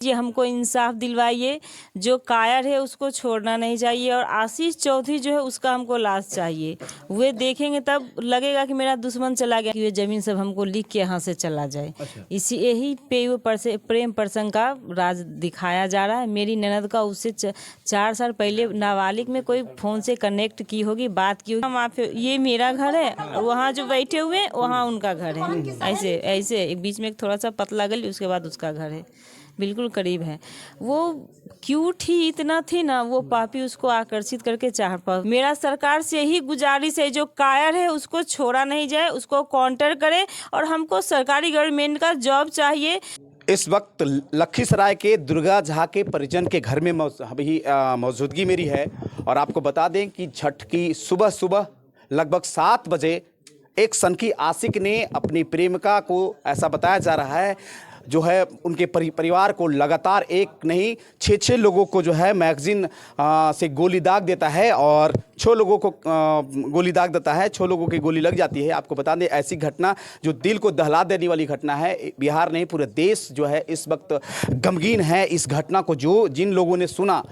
ये हमको इंसाफ दिलवाइए, जो कायर है उसको छोड़ना नहीं चाहिए और आशीष चौधरी जो है उसका हमको लाश चाहिए। वे देखेंगे तब लगेगा कि मेरा दुश्मन चला गया, कि ये ज़मीन सब हमको लिख के यहाँ से चला जाए। अच्छा। इसी यही पे वो प्रेम प्रसंग का राज दिखाया जा रहा है। मेरी ननद का उससे 4 साल पहले नाबालिग में कोई फ़ोन से कनेक्ट की होगी, बात की होगी। हम आप ये मेरा घर है, वहाँ जो बैठे हुए हैं वहाँ उनका घर है। ऐसे ऐसे एक बीच में एक थोड़ा सा पतला गली, उसके बाद उसका घर है, बिल्कुल करीब है। वो क्यूट ही इतना थी ना, वो पापी उसको आकर्षित करके चाह पा। मेरा सरकार से यही गुजारिश है, जो कायर है उसको छोड़ा नहीं जाए, उसको काउंटर करे और हमको सरकारी गवर्नमेंट का जॉब चाहिए। इस वक्त लखीसराय के दुर्गा झा के परिजन के घर में अभी मौजूदगी मेरी है और आपको बता दें कि छठ की सुबह सुबह लगभग 7 बजे एक सनकी आशिक ने अपनी प्रेमिका को, ऐसा बताया जा रहा है, जो है उनके परिवार को लगातार एक नहीं 6 लोगों को जो है मैगजीन से गोली दाग देता है और 6 लोगों को गोली दाग देता है। 6 लोगों की गोली लग जाती है। आपको बता दें, ऐसी घटना जो दिल को दहला देने वाली घटना है। बिहार नहीं, पूरे देश जो है इस वक्त गमगीन है इस घटना को। जिन लोगों ने सुना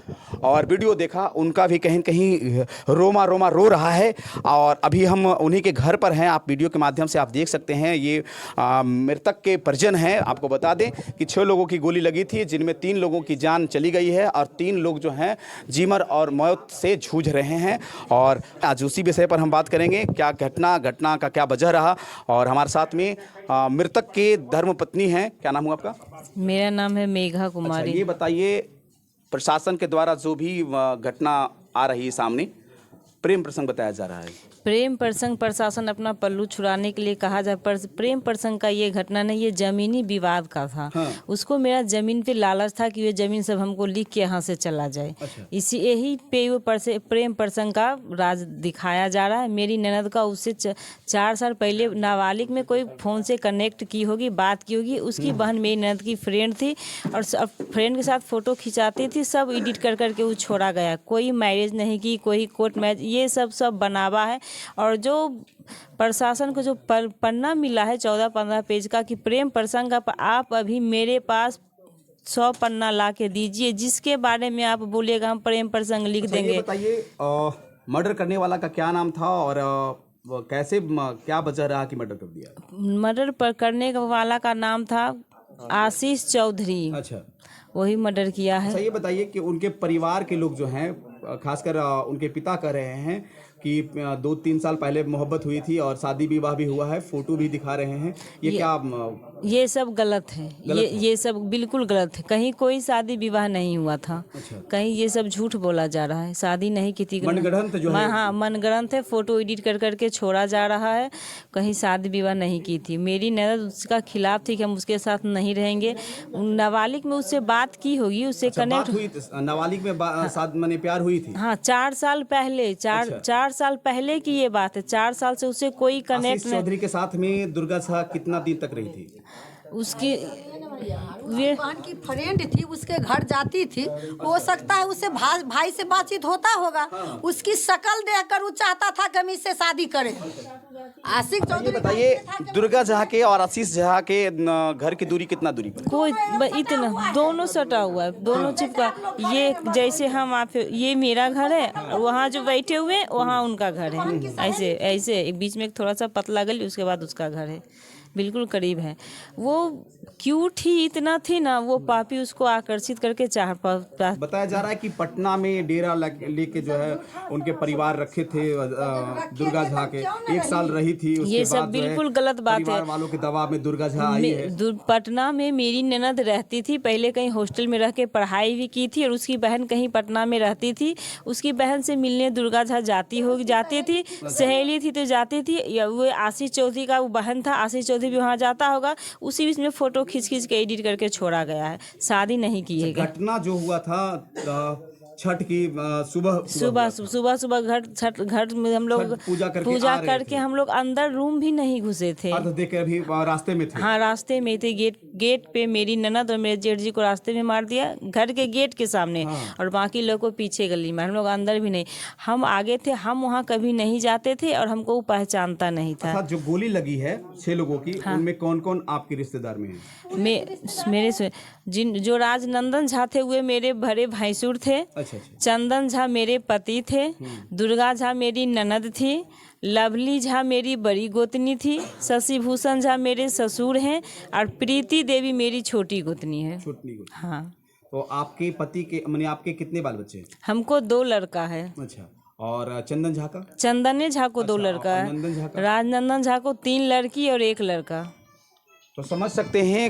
और वीडियो देखा उनका भी कहीं कहीं रोमा रोमा रो रहा है। और अभी हम उन्हीं के घर पर हैं, आप वीडियो के माध्यम से आप देख सकते हैं। ये मृतक के परिजन हैं। आपको बता दें कि 6 लोगों की गोली लगी थी, जिनमें 3 लोगों की जान चली गई है और 3 लोग जो हैं जीवन और मौत से जूझ रहे हैं। और आज उसी विषय पर हम बात करेंगे, क्या घटना का क्या वजह रहा। और हमारे साथ में मृतक के धर्मपत्नी हैं। क्या नाम हुआ आपका? मेरा नाम है मेघा कुमारी। अच्छा, ये बताइए, प्रशासन के द्वारा जो भी घटना आ रही है सामने, प्रेम प्रसंग बताया जा रहा है। प्रेम प्रसंग प्रशासन अपना पल्लू छुड़ाने के लिए कहा जाए, पर प्रेम प्रसंग का ये घटना नहीं, ये जमीनी विवाद का था। हाँ। उसको मेरा जमीन पे लालच था कि ये जमीन सब हमको लिख के यहाँ से चला जाए। अच्छा। इसी यही पे वो प्रेम प्रसंग का राज दिखाया जा रहा है। मेरी ननद का उससे 4 साल पहले नाबालिग में कोई फ़ोन से कनेक्ट की होगी, बात की होगी। उसकी बहन मेरी ननद की फ्रेंड थी और फ्रेंड के साथ फ़ोटो खिंचाती थी, सब एडिट कर करके वो छोड़ा गया। कोई मैरिज नहीं की, कोई कोर्ट मैरिज, ये सब बनावा है। और जो प्रशासन को जो पन्ना मिला है 14-15 पेज का कि प्रेम प्रसंग का, आप अभी मेरे पास 100 पन्ना ला के दीजिए, जिसके बारे में आप बोलिएगा हम प्रेम प्रसंग लिख देंगे। ये बताइए, मर्डर करने वाला का क्या नाम था और कैसे क्या वजह रहा कि मर्डर कर दिया? मर्डर पर करने वाला का नाम था आशीष चौधरी। अच्छा, वही मर्डर किया है। अच्छा, ये बताइए कि उनके परिवार के लोग जो हैं, खासकर उनके पिता कह रहे हैं कि 2-3 साल पहले मोहब्बत हुई थी और शादी विवाह भी हुआ है, फोटो भी दिखा रहे हैं। ये सब गलत है। ये सब बिल्कुल गलत है। कहीं कोई शादी विवाह नहीं हुआ था। अच्छा। कहीं ये सब झूठ बोला जा रहा है, शादी नहीं की थी। मनगढ़ंत जो है। हाँ, मनगढ़ंत है, फोटो एडिट कर करके छोड़ा जा रहा है। कहीं शादी विवाह नहीं की थी। मेरी ननद उसका खिलाफ थी कि हम उसके साथ नहीं रहेंगे। नाबालिग में उससे बात की होगी, उससे कनेक्ट हुई। नाबालिग में माने प्यार हुई थी। हाँ, 4 साल पहले, 4 साल पहले की ये बात है। 4 साल से उससे कोई कनेक्ट नहीं। चौधरी के साथ में दुर्गा झा कितना दिन तक रही थी? उसकी बहन की फ्रेंड थी, उसके घर जाती थी। हो सकता है उससे भाई से बातचीत होता होगा। उसकी शक्ल देखकर वो चाहता था कि हम इससे शादी करें। आशिक चौधरी। बताइए, दुर्गा झा के और आशीष झा के घर की दूरी कितना दूरी पर? कोई इतना, दोनों सटा हुआ है, दोनों चिपका। ये जैसे हम आप, ये मेरा घर है, वहाँ जो बैठे हुए हैं वहाँ उनका घर है। ऐसे ऐसे एक बीच में एक थोड़ा सा पतला गली, उसके बाद उसका घर है, बिल्कुल करीब है। वो क्यूट ही इतना थी ना, वो पापी उसको आकर्षित करके चाह पा। बताया जा रहा है कि पटना में डेरा लेके जो है उनके परिवार रखे थे दुर्गा झा के। 1 साल रही थी। ये सब बिल्कुल गलत बात है। परिवार वालों के दबाव में दुर्गा झा आई है। पटना में मेरी ननद रहती थी, पहले कहीं हॉस्टल में रह के पढ़ाई भी की थी और उसकी बहन कहीं पटना में रहती थी। उसकी बहन से मिलने दुर्गा झा जाती थी, सहेली थी तो जाती थी। वो आशीष चौधरी का वो बहन था, आशीष चौधरी भी वहाँ जाता होगा। उसी बीच में फोटो खींच के एडिट करके छोड़ा गया है। शादी नहीं की है। घटना जो हुआ था छठ की सुबह सुबह घर में हम लोग छठ पूजा करके पूजा आ रहे करके थे। हम लोग अंदर रूम भी नहीं घुसे थे। अर्घ देके अभी रास्ते में थे। हाँ, रास्ते में थे। गेट पे मेरी ननद और मेरे जेठ जी को रास्ते में मार दिया, घर के गेट के सामने। हाँ। और बाकी लोग को पीछे गली में, हम लोग अंदर भी नहीं। हम आगे थे, हम वहाँ कभी नहीं जाते थे और हमको वो पहचानता नहीं था। अच्छा, जो गोली लगी है 6 लोगों की, उनमें कौन कौन आपके रिश्तेदार में है? मेरे से जो राजनंदन झा थे वे मेरे बड़े भैंसुर थे। अच्छा। चंदन झा मेरे पति थे। दुर्गा झा मेरी ननद थी। लवली झा मेरी बड़ी गोतनी थी। शशि भूषण झा मेरे ससुर हैं और प्रीति देवी मेरी छोटी गोतनी है। हाँ। तो आपके पति के माने आपके कितने बाल बच्चे हैं? हमको 2 लड़का है। अच्छा, और चंदन झा का? चंदने झा को 2 लड़का और है। नंदन झा का? राजनंदन झा को 3 लड़की और 1 लड़का। तो समझ सकते हैं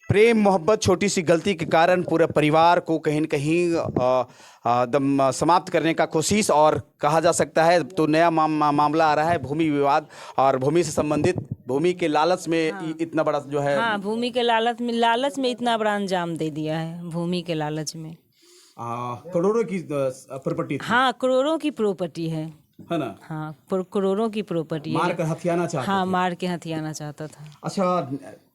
प्रेम मोहब्बत छोटी सी गलती के कारण पूरे परिवार को कहीं न कहीं समाप्त करने का कोशिश, और कहा जा सकता है तो नया मामला आ रहा है भूमि विवाद और भूमि से संबंधित। भूमि के लालच में इतना बड़ा जो है, हाँ, भूमि के लालच में इतना बड़ा अंजाम दे दिया है। भूमि के लालच में करोड़ों की प्रॉपर्टी थी। हाँ, करोड़ों की प्रॉपर्टी है ना? हाँ, करोड़ों की प्रॉपर्टी है। मार कर हथियाना चाहता हाँ, मार के हथियाना चाहता था। अच्छा,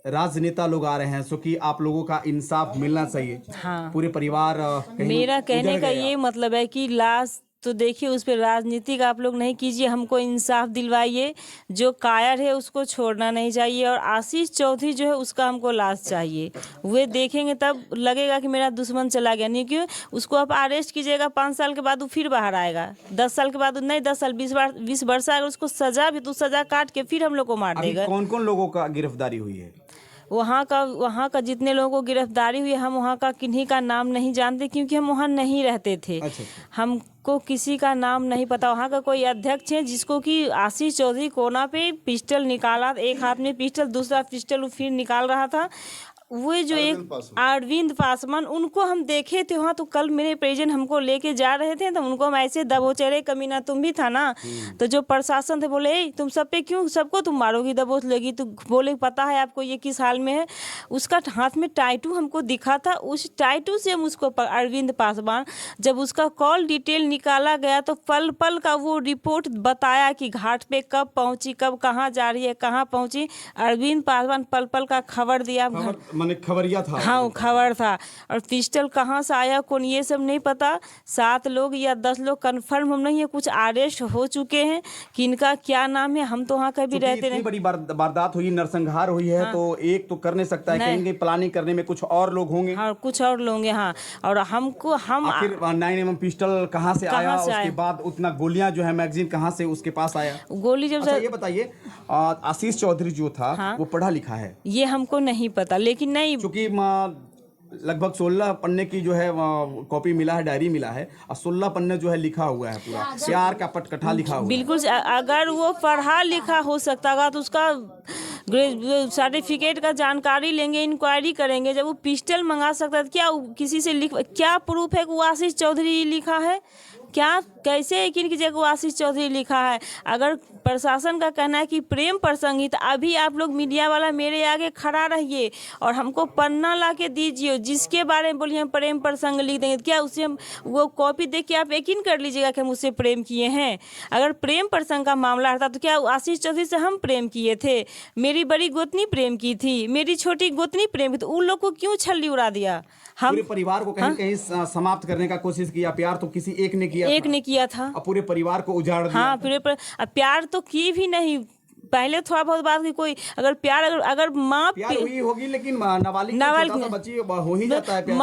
राजनेता लोग आ रहे हैं, सो कि आप लोगों का इंसाफ मिलना चाहिए। हाँ, पूरे परिवार मेरा कहने का ये मतलब है कि लाश तो देखिए, उस पर राजनीतिक आप लोग नहीं कीजिए, हमको इंसाफ दिलवाइए। जो कायर है उसको छोड़ना नहीं चाहिए, और आशीष चौधरी जो है उसका हमको लाश चाहिए। वे देखेंगे तब लगेगा कि मेरा दुश्मन चला गया। नहीं, क्यों उसको आप अरेस्ट कीजिएगा, 5 साल के बाद वो फिर बाहर आएगा। 10 साल के बाद नहीं, 10 साल 20 वर्ष अगर उसको सजा भी, तो सजा काट के फिर हम लोग को मार देगा। कौन कौन लोगों का गिरफ्तारी हुई है? वहाँ का जितने लोगों को गिरफ्तारी हुई है, हम वहाँ का किन्हीं का नाम नहीं जानते, क्योंकि हम वहाँ नहीं रहते थे। अच्छा। हमको किसी का नाम नहीं पता। वहाँ का कोई अध्यक्ष है जिसको कि आशीष चौधरी कोना पे पिस्टल निकाला, एक हाथ में पिस्टल, दूसरा पिस्टल फिर निकाल रहा था। वो जो एक अरविंद पासवान, उनको हम देखे थे वहाँ। तो कल मेरे परिजन हमको लेके जा रहे थे, तो उनको हम ऐसे दबोचे रहे, कमीना तुम भी था ना। तो जो प्रशासन थे बोले, तुम सब पे क्यों, सबको तुम मारोगी, दबोच लेगी। तो बोले, पता है आपको ये किस हाल में है। उसका हाथ में टाइटू हमको दिखा था। उस टाइटू से हम उसको अरविंद पासवान, जब उसका कॉल डिटेल निकाला गया तो पल पल का वो रिपोर्ट बताया कि घाट पे कब पहुंची, कब कहाँ जा रही है, कहाँ पहुंची। अरविंद पासवान पल पल का खबर दिया। माने खबरिया था। हाँ, वो खबर था। और पिस्टल कहाँ से आया, कौन, ये सब नहीं पता। 7 लोग या 10 लोग कंफर्म हम नहीं है। कुछ अरेस्ट हो चुके हैं, कि इनका क्या नाम है, हम तो वहाँ कभी रहते नहीं। बड़ी वारदात हुई, नरसंहार हुई है। हाँ। तो एक तो कर नहीं सकता है, कहेंगे प्लानिंग करने में कुछ और लोग होंगे। हाँ, कुछ और लोग हैं। हाँ, और हमको आखिर 9mm पिस्टल कहाँ से आया, उसके बाद उतना गोलियां जो है, मैगजीन कहाँ से उसके पास आया, गोली जब। अच्छा, ये बताइए, आशीष चौधरी जो था, हाँ, वो पढ़ा लिखा है? ये हमको नहीं पता, लेकिन नहीं, क्योंकि लगभग 16 पन्ने की जो है कॉपी मिला है, डायरी मिला है, और 16 पन्ने जो है लिखा हुआ है, पूरा प्यार का पटकथा लिखा हुआ है। बिल्कुल, अगर वो पढ़ा लिखा हो सकता है तो उसका सर्टिफिकेट का जानकारी लेंगे, इंक्वायरी करेंगे। जब वो पिस्टल मंगा सकता है, क्या किसी से क्या प्रूफ है कि वो आशीष चौधरी लिखा है? क्या, कैसे यकीन कीजिए को आशीष चौधरी लिखा है? अगर प्रशासन का कहना है कि प्रेम प्रसंगित, अभी आप लोग मीडिया वाला मेरे आगे खड़ा रहिए और हमको पन्ना ला के दीजिए, जिसके बारे में बोलिए हम प्रेम प्रसंग लिख देंगे। क्या उससे हम वो कॉपी देख के आप यकीन कर लीजिएगा कि हम उससे प्रेम किए हैं? अगर प्रेम प्रसंग का मामला रहता तो क्या आशीष चौधरी से हम प्रेम किए थे? मेरी बड़ी गोतनी प्रेम की थी, मेरी छोटी गोतनी प्रेम की थी, उन लोग को क्यों छल्ली उड़ा दिया? हम पूरे परिवार को कहीं कहीं समाप्त करने का कोशिश किया। प्यार तो किसी एक ने किया था, और पूरे परिवार को उजाड़ दिया। हाँ, प्यार तो की भी नहीं। पहले थोड़ा बहुत बात की, कोई अगर प्यार, अगर माँ हुई होगी, लेकिन नाबालिग बच्ची हो ही जाता है।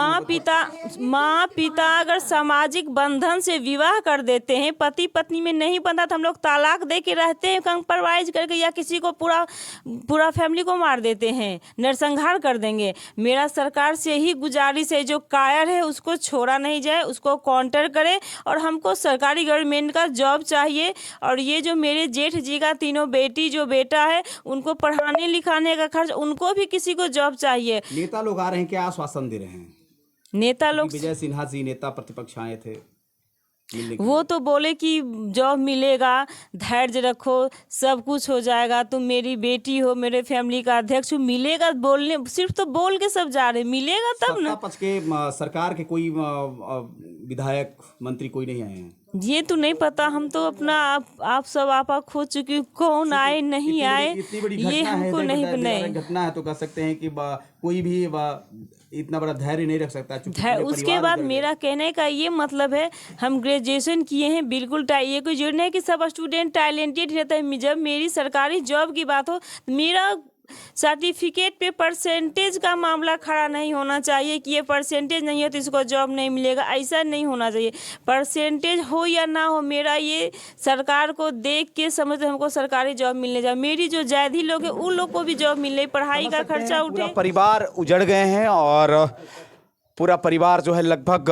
माँ पिता अगर सामाजिक बंधन से विवाह कर देते हैं, पति पत्नी में नहीं बंधा तो हम लोग तालाक दे के रहते हैं, कंप्रोमाइज करके, या किसी को पूरा फैमिली को मार देते हैं, नरसंहार कर देंगे। मेरा सरकार से ही गुजारिश है, जो कायर है उसको छोड़ा नहीं जाए, उसको काउंटर करे, और हमको सरकारी गवर्नमेंट का जॉब चाहिए। और ये जो मेरे जेठ जी का 3 बेटी, जो बेटा है, उनको पढ़ाने लिखाने का खर्च, उनको भी किसी को जॉब चाहिए। नेता लोग आ रहे हैं, क्या आश्वासन दे रहे हैं? नेता लोग, विजय सिन्हा जी नेता प्रतिपक्ष आए थे। मिलने के वो तो बोले कि जॉब मिलेगा, धैर्य रखो, सब कुछ हो जाएगा, तुम मेरी बेटी हो, मेरे फैमिली का अध्यक्ष हो, मिलेगा। बोलने सिर्फ तो बोल के सब जा रहे, मिलेगा तब ना। सत्ता पक्ष के सरकार के कोई विधायक मंत्री कोई नहीं आए हैं? ये तो नहीं पता, हम तो अपना आप सब आपा खो चुकी, कौन आए नहीं आए इतनी बड़ी ये घटना है, हमको इतनी नहीं बड़ी बनाए। घटना है तो कह सकते हैं कि कोई भी इतना बड़ा धैर्य नहीं रख सकता, चूंकि पूरे उसके परिवार बाद उजड़ गए। मेरा कहने का ये मतलब है, हम ग्रेजुएशन किए हैं, बिल्कुल ये कोई जरूरी नहीं कि सब स्टूडेंट टैलेंटेड रहता है। जब मेरी सरकारी जॉब की बात हो, मेरा सर्टिफिकेट पे परसेंटेज का मामला खड़ा नहीं होना चाहिए कि ये परसेंटेज नहीं है तो इसको जॉब नहीं मिलेगा, ऐसा नहीं होना चाहिए। परसेंटेज हो या ना हो, मेरा ये सरकार को देख के समझ हमको सरकारी जॉब मिलने जाए। मेरी जो जायदी लोग हैं उन लोग को भी जॉब मिले, पढ़ाई का खर्चा उठे। पूरा परिवार उजड़ गए हैं और पूरा परिवार जो है लगभग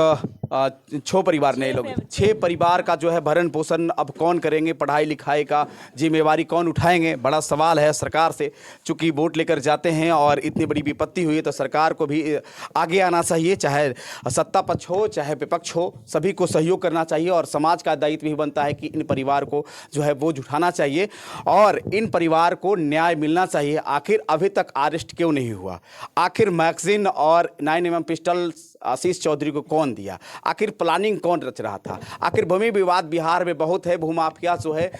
6 परिवार नहीं लोग 6 परिवार का जो है भरण पोषण अब कौन करेंगे, पढ़ाई लिखाई का जिम्मेवारी कौन उठाएंगे, बड़ा सवाल है सरकार से। चूंकि वोट लेकर जाते हैं और इतनी बड़ी विपत्ति हुई है तो सरकार को भी आगे आना चाहिए, चाहे सत्ता पक्ष हो चाहे विपक्ष हो, सभी को सहयोग करना चाहिए और समाज का दायित्व भी बनता है कि इन परिवार को जो है बोझ उठाना चाहिए और इन परिवार को न्याय मिलना चाहिए। आखिर अभी तक अरेस्ट क्यों नहीं हुआ? आखिर मैगजीन और 9mm पिस्टल आशीष चौधरी को कौन दिया? आखिर प्लानिंग कौन रच रहा था? आखिर भूमि विवाद बिहार में बहुत है, भूमाफिया जो है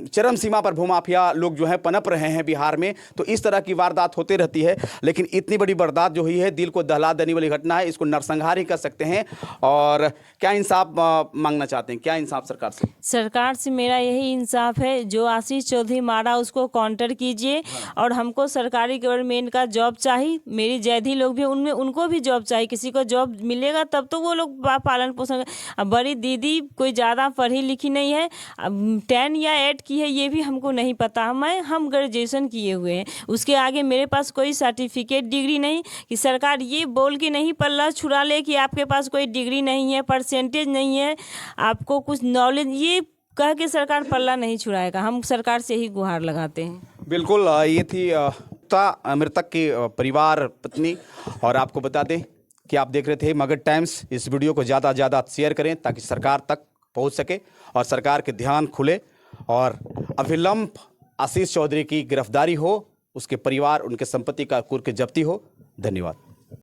चरम सीमा पर भूमाफिया लोग जो है पनप रहे हैं बिहार में, तो इस तरह की वारदात होती रहती है। लेकिन इतनी बड़ी वारदात जो हुई है, दिल को दहला देने वाली घटना है, इसको नरसंहार ही कर सकते हैं। और क्या इंसाफ मांगना चाहते हैं? क्या इंसाफ सरकार से? सरकार से मेरा यही इंसाफ है, जो आशीष चौधरी मारा उसको काउंटर कीजिए और हमको सरकारी गवर्नमेंट का जॉब चाहिए। मेरी जैदी लोग भी उनमें उनको भी जॉब चाहिए, किसी को जॉब मिलेगा तब तो वो लोग पालन पोषण। अब बड़ी दीदी कोई ज़्यादा पढ़ी लिखी नहीं है, 10 या 8 की है ये भी हमको नहीं पता। हम ग्रेजुएशन किए हुए हैं, उसके आगे मेरे पास कोई सर्टिफिकेट डिग्री नहीं कि सरकार ये बोल के नहीं पल्ला छुड़ा ले कि आपके पास कोई डिग्री नहीं है, परसेंटेज नहीं है, आपको कुछ नॉलेज, ये कह के सरकार पल्ला नहीं छुड़ाएगा। हम सरकार से ही गुहार लगाते हैं। बिल्कुल, ये थी मृतक के परिवार पत्नी। और आपको बता दें कि आप देख रहे थे मगध टाइम्स। इस वीडियो को ज़्यादा से ज़्यादा शेयर करें ताकि सरकार तक पहुंच सके और सरकार के ध्यान खुले और अविलंब आशीष चौधरी की गिरफ्तारी हो, उसके परिवार उनके संपत्ति का कुर्क जब्ती हो। धन्यवाद।